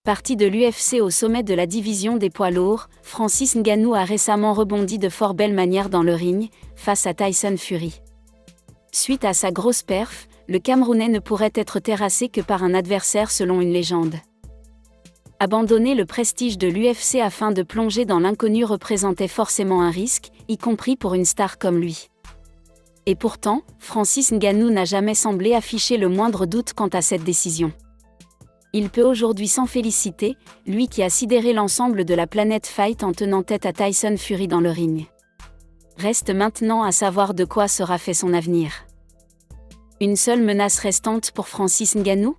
Parti de l'UFC au sommet de la division des poids lourds, Francis Ngannou a récemment rebondi de fort belle manière dans le ring, face à Tyson Fury. Suite à sa grosse perf, le Camerounais ne pourrait être terrassé que par un adversaire selon une légende. Abandonner le prestige de l'UFC afin de plonger dans l'inconnu représentait forcément un risque, y compris pour une star comme lui. Et pourtant, Francis Ngannou n'a jamais semblé afficher le moindre doute quant à cette décision. Il peut aujourd'hui s'en féliciter, lui qui a sidéré l'ensemble de la planète Fight en tenant tête à Tyson Fury dans le ring. Reste maintenant à savoir de quoi sera fait son avenir. Une seule menace restante pour Francis Ngannou ?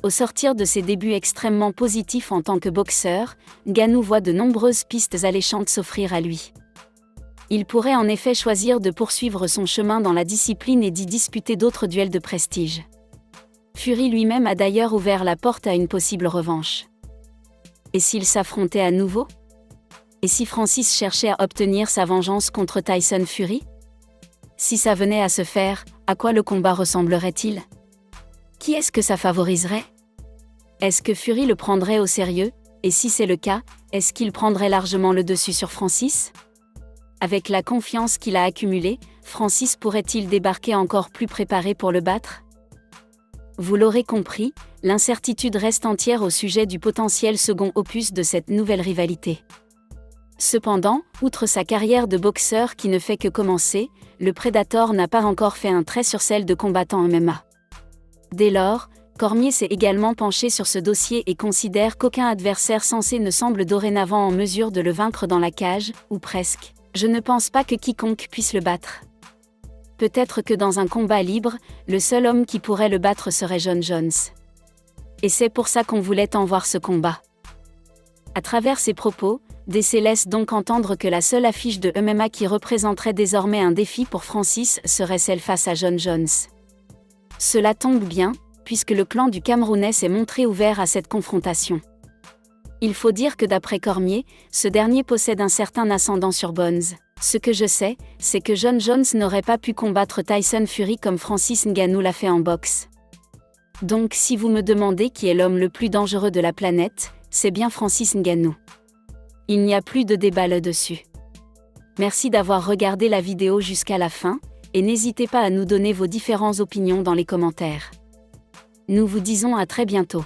Au sortir de ses débuts extrêmement positifs en tant que boxeur, Ngannou voit de nombreuses pistes alléchantes s'offrir à lui. Il pourrait en effet choisir de poursuivre son chemin dans la discipline et d'y disputer d'autres duels de prestige. Fury lui-même a d'ailleurs ouvert la porte à une possible revanche. Et s'ils s'affrontaient à nouveau ? Et si Francis cherchait à obtenir sa vengeance contre Tyson Fury ? Si ça venait à se faire, à quoi le combat ressemblerait-il ? Qui est-ce que ça favoriserait ? Est-ce que Fury le prendrait au sérieux ? Et si c'est le cas, est-ce qu'il prendrait largement le dessus sur Francis ? Avec la confiance qu'il a accumulée, Francis pourrait-il débarquer encore plus préparé pour le battre ? Vous l'aurez compris, l'incertitude reste entière au sujet du potentiel second opus de cette nouvelle rivalité. Cependant, outre sa carrière de boxeur qui ne fait que commencer, le Predator n'a pas encore fait un trait sur celle de combattant en MMA. Dès lors, Cormier s'est également penché sur ce dossier et considère qu'aucun adversaire censé ne semble dorénavant en mesure de le vaincre dans la cage, ou presque. Je ne pense pas que quiconque puisse le battre. Peut-être que dans un combat libre, le seul homme qui pourrait le battre serait Jon Jones. Et c'est pour ça qu'on voulait tant voir ce combat. À travers ses propos, DC laisse donc entendre que la seule affiche de MMA qui représenterait désormais un défi pour Francis serait celle face à Jon Jones. Cela tombe bien, puisque le clan du Camerounais s'est montré ouvert à cette confrontation. Il faut dire que d'après Cormier, ce dernier possède un certain ascendant sur Bones. Ce que je sais, c'est que Jon Jones n'aurait pas pu combattre Tyson Fury comme Francis Ngannou l'a fait en boxe. Donc si vous me demandez qui est l'homme le plus dangereux de la planète, c'est bien Francis Ngannou. Il n'y a plus de débat là-dessus. Merci d'avoir regardé la vidéo jusqu'à la fin, et n'hésitez pas à nous donner vos différentes opinions dans les commentaires. Nous vous disons à très bientôt.